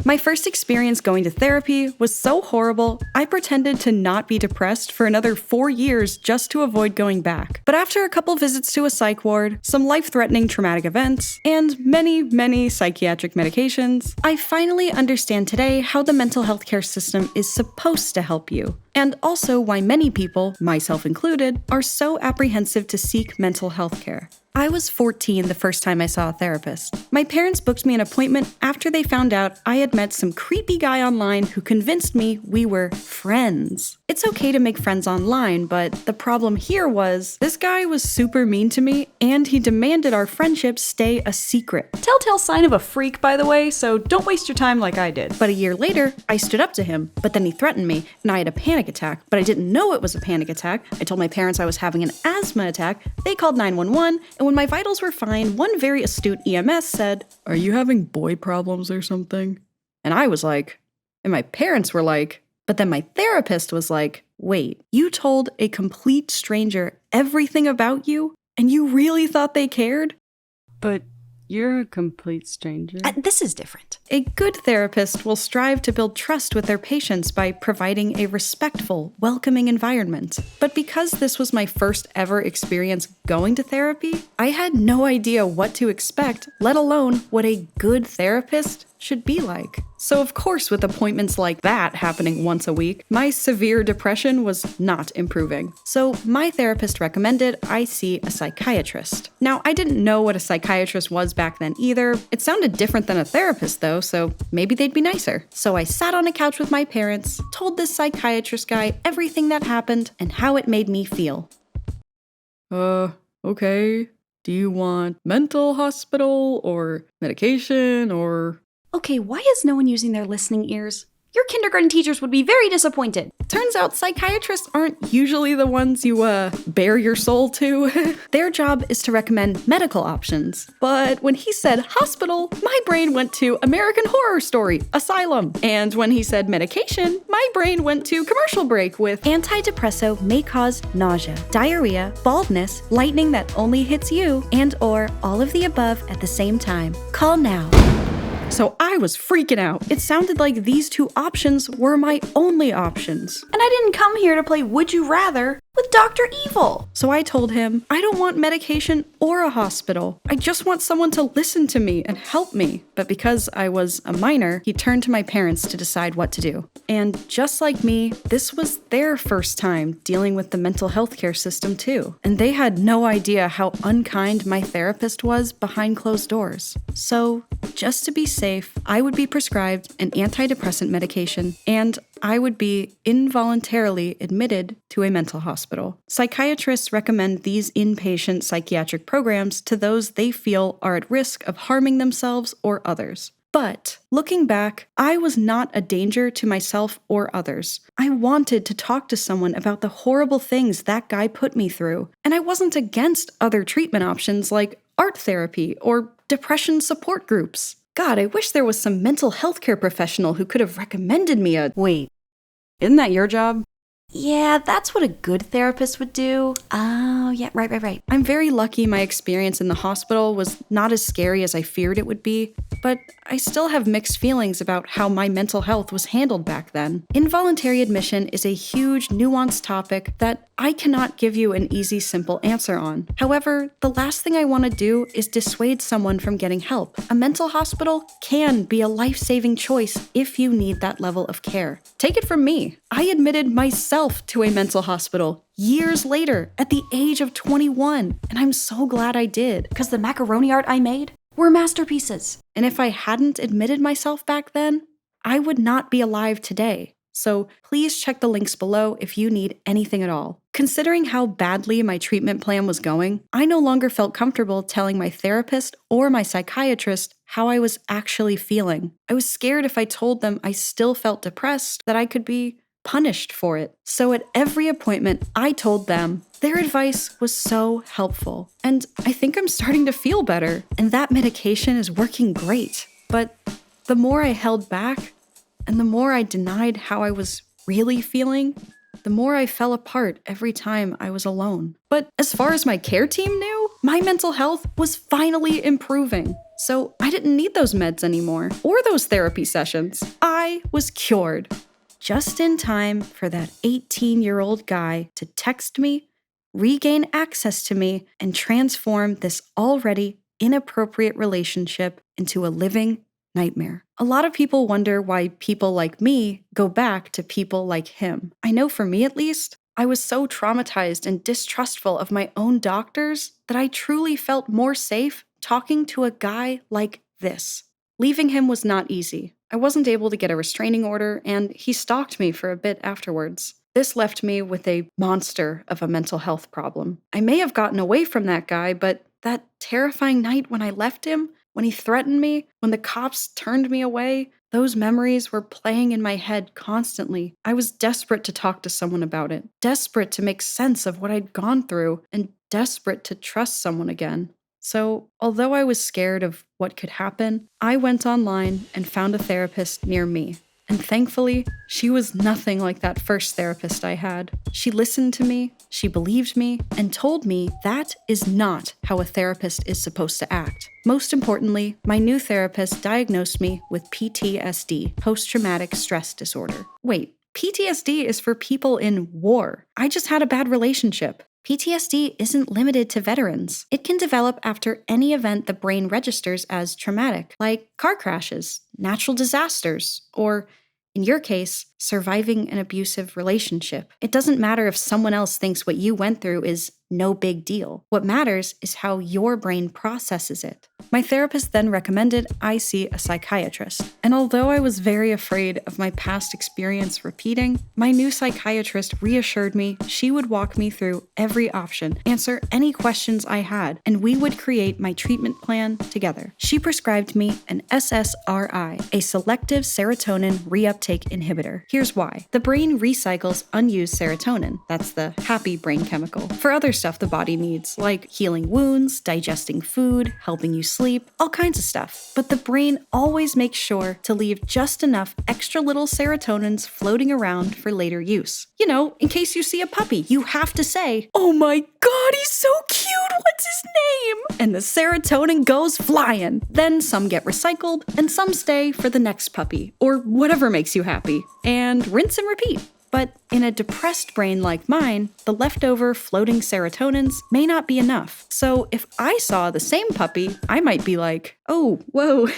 My first experience going to therapy was so horrible, I pretended to not be depressed for another 4 years just to avoid going back. But after a couple visits to a psych ward, some life-threatening traumatic events, and many psychiatric medications, I finally understand today how the mental health care system is supposed to help you. And also why many people, myself included, are so apprehensive to seek mental health care. I was 14 the first time I saw a therapist. My parents booked me an appointment after they found out I had met some creepy guy online who convinced me we were friends. It's okay to make friends online, but the problem here was this guy was super mean to me and he demanded our friendship stay a secret. Telltale sign of a freak, by the way, so don't waste your time like I did. But a year later, I stood up to him, but then he threatened me and I had a panic attack, but I didn't know it was a panic attack. I told my parents I was having an asthma attack. They called 911, and when my vitals were fine, one very astute EMS said, "Are you having boy problems or something?" And I was like, and my parents were like, but then my therapist was like, "Wait, you told a complete stranger everything about you, and you really thought they cared?" But you're a complete stranger. This is different. A good therapist will strive to build trust with their patients by providing a respectful, welcoming environment. But because this was my first ever experience going to therapy, I had no idea what to expect, let alone what a good therapist should be like. So of course, with appointments like that happening once a week, my severe depression was not improving. So my therapist recommended I see a psychiatrist. Now, I didn't know what a psychiatrist was back then either. It sounded different than a therapist though, so maybe they'd be nicer. So I sat on a couch with my parents, told this psychiatrist guy everything that happened and how it made me feel. Okay. Do you want mental hospital or medication or... Okay, why is no one using their listening ears? Your kindergarten teachers would be very disappointed. Turns out psychiatrists aren't usually the ones you, bare your soul to. Their job is to recommend medical options. But when he said hospital, my brain went to American Horror Story, Asylum. And when he said medication, my brain went to commercial break with antidepresso may cause nausea, diarrhea, baldness, lightning that only hits you, and or all of the above at the same time. Call now. So I was freaking out. It sounded like these two options were my only options. And I didn't come here to play Would You Rather with Dr. Evil. So I told him, I don't want medication or a hospital. I just want someone to listen to me and help me. But because I was a minor, he turned to my parents to decide what to do. And just like me, this was their first time dealing with the mental health care system too. And they had no idea how unkind my therapist was behind closed doors. So just to be safe, I would be prescribed an antidepressant medication and I would be involuntarily admitted to a mental hospital. Psychiatrists recommend these inpatient psychiatric programs to those they feel are at risk of harming themselves or others. But looking back, I was not a danger to myself or others. I wanted to talk to someone about the horrible things that guy put me through, and I wasn't against other treatment options like art therapy or depression support groups. God, I wish there was some mental health care professional who could have recommended me a... Wait, isn't that your job? Yeah, that's what a good therapist would do. Oh, yeah, right. I'm very lucky my experience in the hospital was not as scary as I feared it would be, but I still have mixed feelings about how my mental health was handled back then. Involuntary admission is a huge, nuanced topic that I cannot give you an easy, simple answer on. However, the last thing I want to do is dissuade someone from getting help. A mental hospital can be a life-saving choice if you need that level of care. Take it from me. I admitted myself to a mental hospital years later at the age of 21, and I'm so glad I did. Because the macaroni art I made were masterpieces. And if I hadn't admitted myself back then, I would not be alive today. So please check the links below if you need anything at all. Considering how badly my treatment plan was going, I no longer felt comfortable telling my therapist or my psychiatrist how I was actually feeling. I was scared if I told them I still felt depressed that I could be punished for it. So at every appointment, I told them. Their advice was so helpful. And I think I'm starting to feel better. And that medication is working great. But the more I held back, and the more I denied how I was really feeling, the more I fell apart every time I was alone. But as far as my care team knew, my mental health was finally improving. So I didn't need those meds anymore, or those therapy sessions. I was cured. Just in time for that 18-year-old guy to text me, regain access to me, and transform this already inappropriate relationship into a living nightmare. A lot of people wonder why people like me go back to people like him. I know for me at least, I was so traumatized and distrustful of my own doctors that I truly felt more safe talking to a guy like this. Leaving him was not easy. I wasn't able to get a restraining order, and he stalked me for a bit afterwards. This left me with a monster of a mental health problem. I may have gotten away from that guy, but that terrifying night when I left him, when he threatened me, when the cops turned me away, those memories were playing in my head constantly. I was desperate to talk to someone about it, desperate to make sense of what I'd gone through, and desperate to trust someone again. So, although I was scared of what could happen, I went online and found a therapist near me. And thankfully, she was nothing like that first therapist I had. She listened to me, she believed me, and told me that is not how a therapist is supposed to act. Most importantly, my new therapist diagnosed me with PTSD, post-traumatic stress disorder. Wait, PTSD is for people in war. I just had a bad relationship. PTSD isn't limited to veterans. It can develop after any event the brain registers as traumatic, like car crashes, natural disasters, or, in your case, surviving an abusive relationship. It doesn't matter if someone else thinks what you went through is no big deal. What matters is how your brain processes it. My therapist then recommended I see a psychiatrist. And although I was very afraid of my past experience repeating, my new psychiatrist reassured me she would walk me through every option, answer any questions I had, and we would create my treatment plan together. She prescribed me an SSRI, a selective serotonin reuptake inhibitor. Here's why. The brain recycles unused serotonin, that's the happy brain chemical, for other stuff the body needs, like healing wounds, digesting food, helping you sleep, all kinds of stuff. But the brain always makes sure to leave just enough extra little serotonins floating around for later use. You know, in case you see a puppy, you have to say, "Oh my god, he's so cute, what's his name?" And the serotonin goes flying. Then some get recycled, and some stay for the next puppy, or whatever makes you happy. And rinse and repeat. But in a depressed brain like mine, the leftover floating serotonins may not be enough. So if I saw the same puppy, I might be like, "Oh, whoa,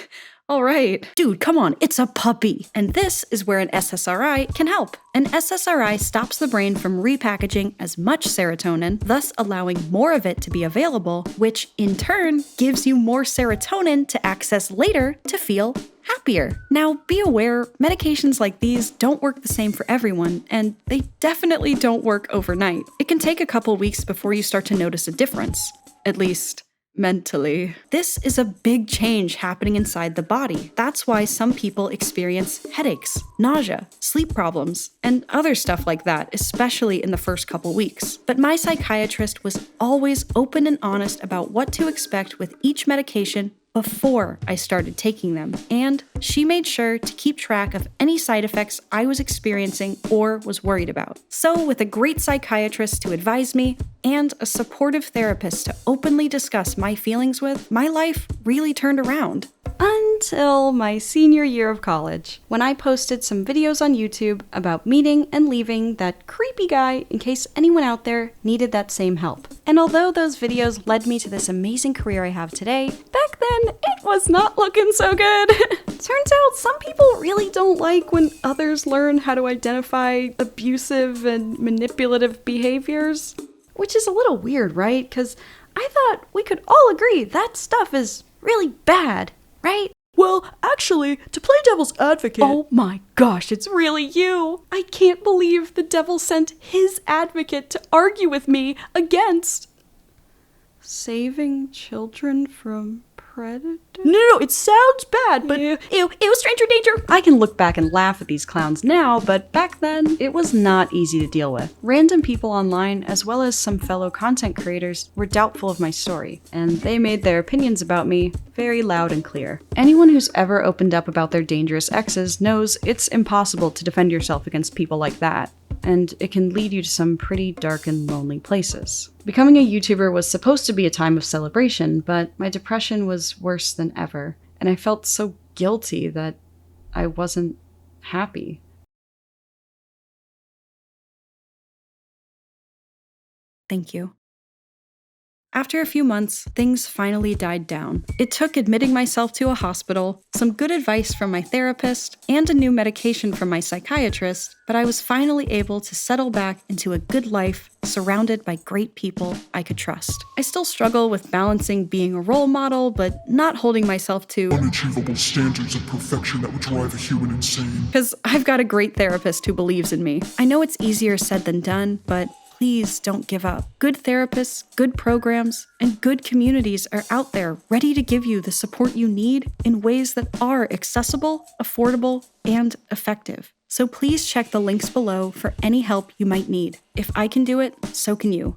all right. Dude, come on, it's a puppy." And this is where an SSRI can help. An SSRI stops the brain from repackaging as much serotonin, thus allowing more of it to be available, which in turn gives you more serotonin to access later to feel happier. Now, be aware, medications like these don't work the same for everyone, and they definitely don't work overnight. It can take a couple weeks before you start to notice a difference. At least, mentally. This is a big change happening inside the body. That's why some people experience headaches, nausea, sleep problems, and other stuff like that, especially in the first couple weeks. But my psychiatrist was always open and honest about what to expect with each medication before I started taking them, and she made sure to keep track of any side effects I was experiencing or was worried about. So, with a great psychiatrist to advise me and a supportive therapist to openly discuss my feelings with, my life really turned around. Until my senior year of college, when I posted some videos on YouTube about meeting and leaving that creepy guy in case anyone out there needed that same help. And although those videos led me to this amazing career I have today, back then it was not looking so good. Turns out some people really don't like when others learn how to identify abusive and manipulative behaviors. Which is a little weird, right? Because I thought we could all agree that stuff is really bad, right? Well, actually, to play devil's advocate... Oh my gosh, it's really you! I can't believe the devil sent his advocate to argue with me against... saving children from predators? No, it sounds bad, but... Ew, stranger danger! I can look back and laugh at these clowns now, but back then, it was not easy to deal with. Random people online, as well as some fellow content creators, were doubtful of my story, and they made their opinions about me very loud and clear. Anyone who's ever opened up about their dangerous exes knows it's impossible to defend yourself against people like that. and it can lead you to some pretty dark and lonely places. Becoming a YouTuber was supposed to be a time of celebration, but my depression was worse than ever, and I felt so guilty that I wasn't happy. Thank you. After a few months, things finally died down. It took admitting myself to a hospital, some good advice from my therapist, and a new medication from my psychiatrist, but I was finally able to settle back into a good life, surrounded by great people I could trust. I still struggle with balancing being a role model, but not holding myself to unachievable standards of perfection that would drive a human insane. Because I've got a great therapist who believes in me. I know it's easier said than done, but please don't give up. Good therapists, good programs, and good communities are out there ready to give you the support you need in ways that are accessible, affordable, and effective. So please check the links below for any help you might need. If I can do it, so can you.